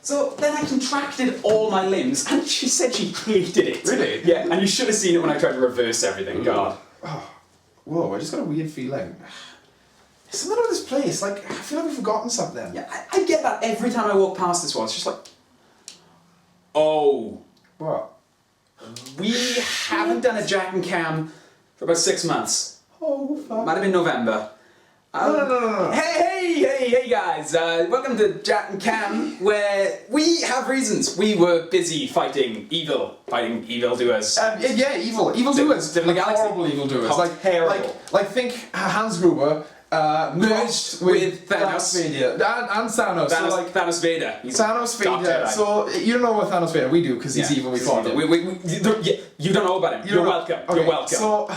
So then I contracted all my limbs, and she said she hated it. Really? Yeah, and you should have seen it when I tried to reverse everything. God. Oh, whoa! I just got a weird feeling. There's something about this place. Like I feel like we've forgotten something. Yeah, I get that every time I walk past this one. It's just like, oh, What? we haven't done a Jack and Cam for about 6 months. Oh fuck. Might have been November. No. Hey guys! Welcome to Jack and Cam, where we have reasons. We were busy fighting evildoers. Yeah, evildoers. Different Like galaxy. horrible evildoers. Hot, Like terrible. Like think Hans Gruber Merged with Thanos. Vader and Thanos. Thanos, So like Thanos Vader. He's Thanos Dark Vader. Jedi. So you don't know what Thanos Vader. We do because he's evil. We fought him. You don't know about him. You're welcome. Okay, You're welcome. So,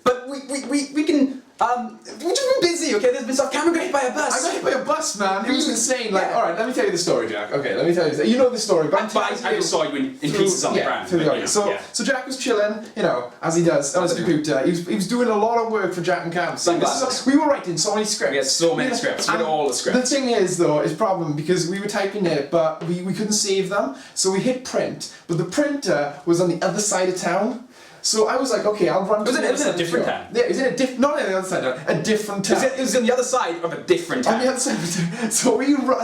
But we can. We've just been busy, okay? There's been stuff. Cameron got hit by a bus. I got hit by a bus, man. It was insane. Like, Yeah. all right, let me tell you the story, Jack. Okay, let me tell you this. You know the story, but I just saw you in pieces on the ground. through the but, audio. you know, So Jack was chilling, you know, as he does on his computer. He was doing a lot of work for Jack and Cam. Sunglasses. We were writing so many scripts. We had so many scripts. We had all the scripts. The thing is, though, is problem because we were typing it, but we couldn't save them. So we hit print, but the printer was on the other side of town. So I was like, okay, I'll run. Was it in a different town? Yeah, it was in a not on the other side of town, a different town. It was on the other side of a different town. On the other side of town.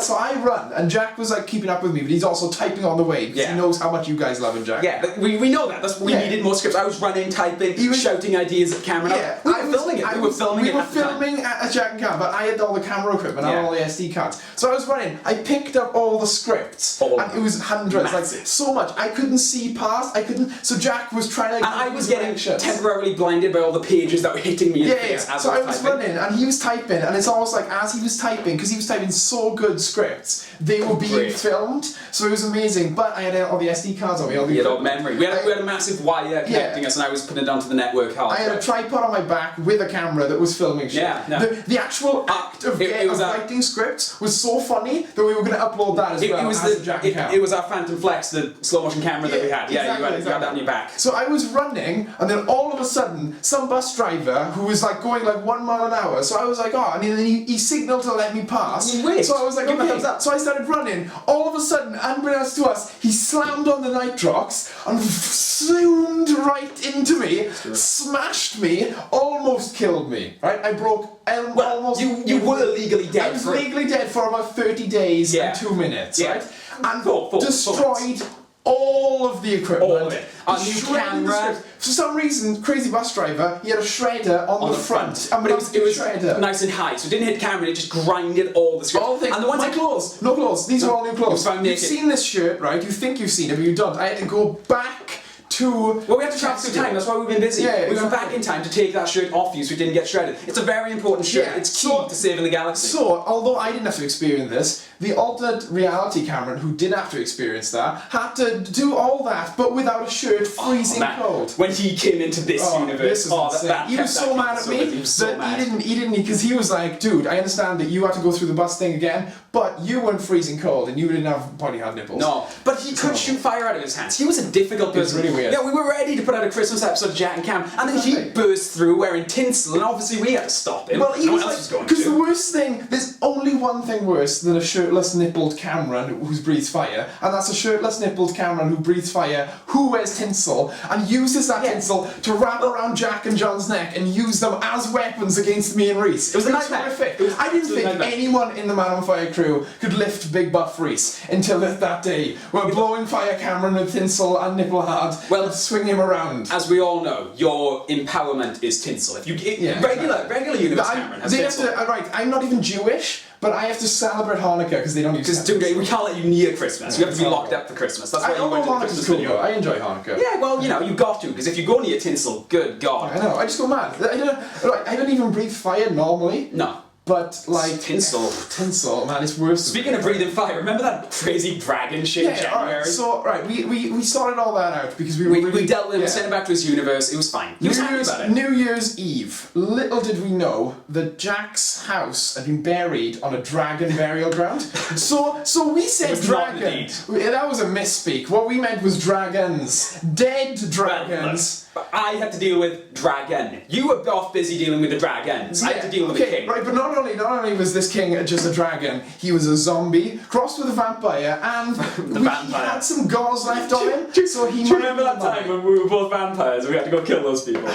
So I run, and Jack was like keeping up with me, but he's also typing on the way because he knows how much you guys love him, Jack. Yeah, but we know that. We needed more scripts. I was running, typing, shouting ideas at Cameron. Yeah, we were filming it. We were filming at Jack and Cam, but I had all the camera equipment and all the SD cards. So I was running. I picked up all the scripts, and it was hundreds, massive. like so much. I couldn't see past. I couldn't. So Jack was trying to. And I was getting temporarily blinded by all the pages that were hitting me in the face as so I I was typing. running, and he was typing, and it's almost like as he was typing, because he was typing so good scripts, they were being filmed. So it was amazing. But I had all the SD cards on me. We had all the memory. We had a massive wire connecting us, and I was putting it onto the network hard. I had a tripod on my back with a camera that was filming shit. Yeah, no. The actual act of writing scripts was so funny that we were going to upload that as well. It was our Phantom Flex, the slow motion camera that we had. Yeah, you had that on your back. So I was running, and then all of a sudden, some bus driver who was like going like 1 mile an hour. So I was like, oh, and then he signaled to let me pass. So I was like, okay. So I started running. All of a sudden, unbeknownst to us, he slammed on the nitrox and zoomed right into me, smashed me, almost killed me. Right? I broke almost. You were legally dead. I was legally dead for about 30 days and 2 minutes. Right? And destroyed all of the equipment. All of it. A new camera. For some reason, crazy bus driver, he had a shredder on the front. But it was nice and high, so it didn't hit camera, it just grinded all the scripts. And the ones my clothes. No clothes. These are all new clothes. You've seen this shirt, right? You think you've seen it, but you don't. I had to go back to... Well, we had to travel through time, that's why we've been busy. Yeah, we went back in time to take that shirt off you so it didn't get shredded. It's a very important shirt. Yeah, it's key to saving the galaxy. So, although I didn't have to experience this, the alternate reality Cameron, who did have to experience that, had to do all that, but without a shirt, freezing cold. When he came into this universe, he was so mad at me that he didn't, because he was like, dude, I understand that you had to go through the bus thing again, but you weren't freezing cold and you didn't have pointy hard nipples. No, but he could shoot fire out of his hands. He was a difficult person. It was really weird. Yeah, we were ready to put out a Christmas episode of Jack and Cam, and then he burst through wearing tinsel, and obviously we had to stop him. Well, he was else was going because to. the worst thing, there's only one thing worse than a shirtless nippled Cameron who breathes fire, and that's a shirtless nippled Cameron who breathes fire, who wears tinsel, and uses that tinsel to wrap around Jack and John's neck and use them as weapons against me and Rhys. It was horrific. I didn't think anyone in the Man on Fire crew could lift Big Buff Rhys until that day. We're blowing fire Cameron with tinsel and nipple hard, and swinging him around. As we all know, your empowerment is tinsel. If you regular universe Cameron has tinsel. Right, I'm not even Jewish, but I have to celebrate Hanukkah because they don't use Because we can't let you near Christmas. You have to be locked up for Christmas. That's why you went to the Christmas video. I enjoy Hanukkah. Yeah, well, you know, you got to, because if you go near tinsel, good God. I know, I just go mad. I don't even breathe fire normally. No. But like tinsel, man, it's worse. Speaking of breathing fire, remember that crazy dragon shit in January? So we sorted all that out because we dealt with him, sent him back to his universe. It was fine. He was happy about it. New Year's Eve. Little did we know that Jack's house had been buried on a dragon burial ground. So we said dragon. That was a misspeak. What we meant was dragons, dead dragons. But I had to deal with dragon. You were off busy dealing with the dragons. I had to deal with the king. Right, but not only was this king just a dragon, he was a zombie crossed with a vampire, and he had some gauze left on him. So he. Do you remember that time when we were both vampires and we had to go kill those people?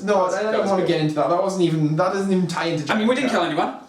No, I don't want to get into that. That doesn't even tie into. I mean, we didn't kill anyone.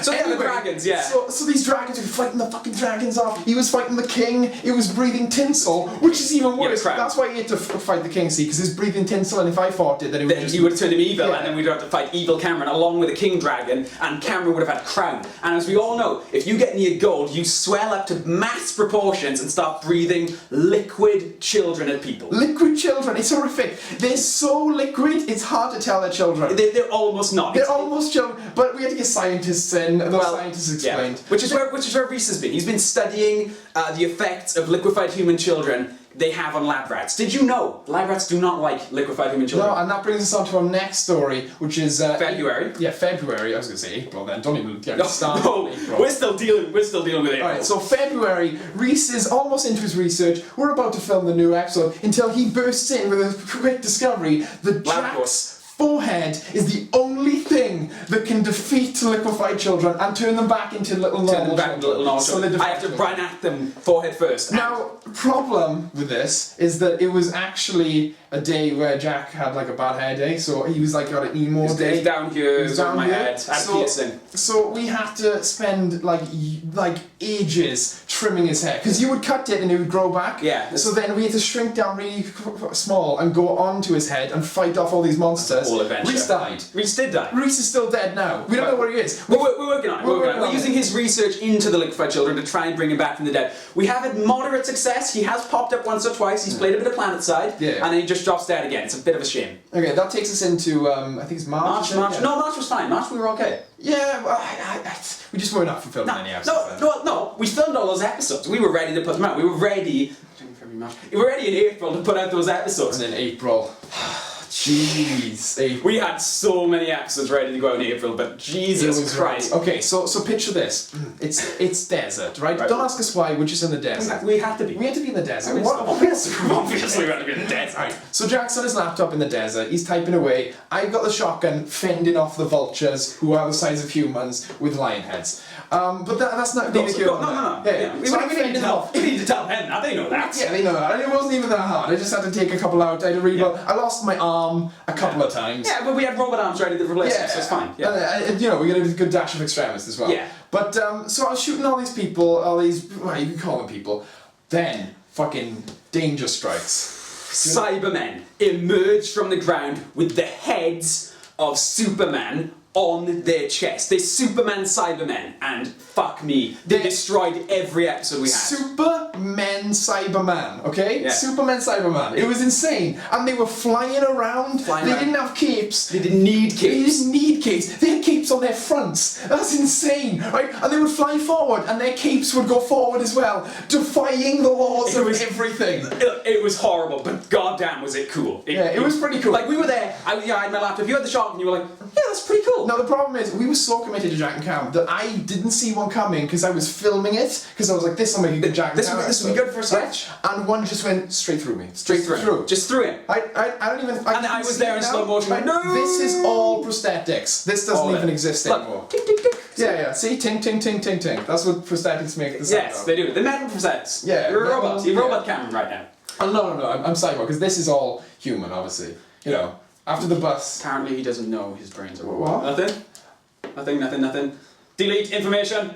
So anyway, the dragons, yeah. So these dragons were fighting the fucking dragons off. He was fighting the king. He was breathing tinsel, which is even worse. Yeah, that's why he had to fight the king, see, because he's breathing tinsel, and if I fought it, then it would he would have turned him evil, and then we'd have to fight evil Cameron along with the king dragon, and Cameron would have had a crown. And as we all know, if you get near gold, you swell up to mass proportions and start breathing liquid children at people. Liquid children, it's horrific. They're so liquid, it's hard to tell they're children. They're almost not. They're almost children, but we had to get scientists in, and those scientists explained. Yeah. Which is where Rhys has been. He's been studying the effects of liquefied human children they have on lab rats. Did you know lab rats do not like liquefied human children? No, and that brings us on to our next story, which is February. February. I was going to say April. Then don't even get started. No, April. We're still dealing with April. All right, so February. Rhys is almost into his research. We're about to film the new episode until he bursts in with a quick discovery: the Jack's forehead is the only thing that can defeat liquefied children and turn them back into little normal children. I have to run at them forehead first. Now, problem with this is that it was actually a day where Jack had like a bad hair day, so he was like got an emo day. He's down here, he's on my head, piercing. So we had to spend like ages trimming his hair, because you would cut it and it would grow back. Yeah. So then we had to shrink down really small and go onto his head and fight off all these monsters. All adventure. Rhys died. Rhys did die. Rhys is still dead now. We don't know where he is. We're working on it. We're using his research into the liquefied children to try and bring him back from the dead. We have had moderate success. He has popped up once or twice. He's played a bit of PlanetSide, and then he just drops dead again. It's a bit of a shame. Okay, that takes us into I think it's March. March. Yeah. No, March was fine. March we were okay. Yeah, well, we just weren't up for filming any episodes. No. We filmed all those episodes. We were ready to put them out. We were ready. We were ready in April to put out those episodes. And then April. Jeez, April. We had so many episodes ready to go out in April, but Jesus Christ. Right. Okay, so picture this. It's desert, right? Don't ask us why, we're just in the desert. We had to be. We had to be in the desert. Obviously we had to be in the desert. Right. So Jack's on his laptop in the desert, he's typing away. I've got the shotgun fending off the vultures, who are the size of humans, with lion heads. But that's not neither here nor there. No. Yeah. We need to tell them that, they know that. Yeah, they know that. And it wasn't even that hard. I just had to take a couple out. I had to rebuild. I lost my arm a couple of times. Yeah, but we had robot arms ready to replace them, so it's fine. Yeah. And, we got a good dash of extremists as well. Yeah. But, so I was shooting all these people, well, you can call them people. Then, fucking danger strikes. Cybermen emerged from the ground with the heads of Superman on their chest. They're Superman Cybermen, and fuck me, they destroyed every episode we had. Superman Cyberman, okay? Yeah. Superman Cyberman. It was insane. And they were flying around. They didn't have capes. They didn't need capes. They didn't need capes. They had capes on their fronts. That's insane, right? And they would fly forward, and their capes would go forward as well, defying the laws of everything. It was horrible, but goddamn was it cool. It was pretty cool. Like, we were there, I had my laptop, you had the shotgun, and you were like, yeah, that's pretty cool. Now the problem is, we were so committed to Jack and Cam that I didn't see one coming because I was filming it, because I was like, this will make a good Jack and Cam. This will be good for a sketch. And one just went straight through me. Straight through. Just through him. I don't even... And I was there in slow motion. Right? No! This is all prosthetics. This doesn't even exist anymore. Tink, tink, tink. Yeah. See? Tink, tink, tink, tink, tink. That's what prosthetics make the sound Yes, of. they do. They're metal prosthetics. Yeah. You're a robot. You're a robot Cameron right now. Oh, no. I'm cyborg, because this is all human, obviously. After the bus... Apparently he doesn't know his brains are what? Nothing. Delete information.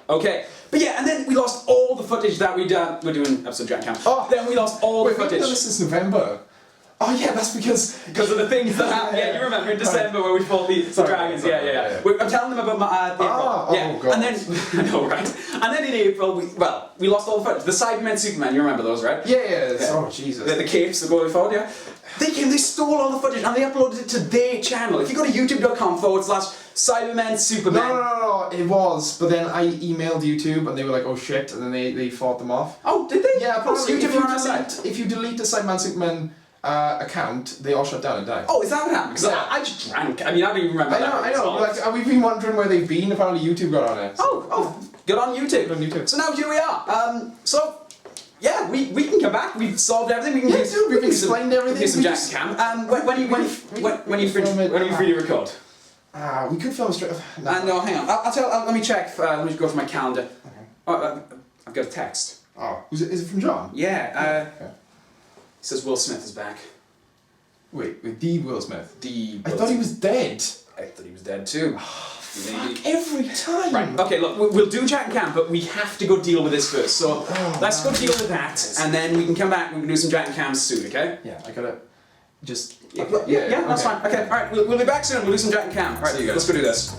Okay. But yeah, and then we lost all the footage that we'd done. We're doing episode Jack Cam. Oh. Then we lost all the footage. We've done this since November. Oh yeah, that's because of the things that happened. Yeah, you remember in December where we fought the dragons. Yeah. I'm telling them about my April. Oh god. And then I know, right? And then in April, we lost all the footage. The Cybermen, Superman. You remember those, right? Yeah. Oh Jesus. The capes that go forward. Yeah. They stole all the footage and they uploaded it to their channel. If you go to youtube.com/Cybermen Superman. No, it was. But then I emailed YouTube and they were like, oh shit, and then they fought them off. Oh, did they? Yeah, probably. If you delete the Cyberman Superman account, they all shut down and died. Oh, is that what happened? Because I just drank. I mean, I don't even remember. I know. Like, we've been wondering where they've been. Apparently, YouTube got on it. Oh, good on YouTube. Good on YouTube. So now here we are. So Yeah, we can come back. We've solved everything. We can We've explained everything. Do some Jack and Cam. When are you free to record? We could film straight. No, hang on. Let me check. Let me go to my calendar. Okay. I've got a text. Oh, is it from John? Yeah. Okay. It says Will Smith is back. Wait, with the Will Smith. I thought he was dead. I thought he was dead too. Fuck, every time. Right. Okay. Look, we'll do Jack and Cam, but we have to go deal with this first. So let's go deal with that, and then we can come back and we can do some Jack and Cam soon. Okay? Yeah, I gotta just. Yeah, that's fine. Okay. All right. We'll be back soon. We'll do some Jack and Cam. All right. See you guys. Let's go do this.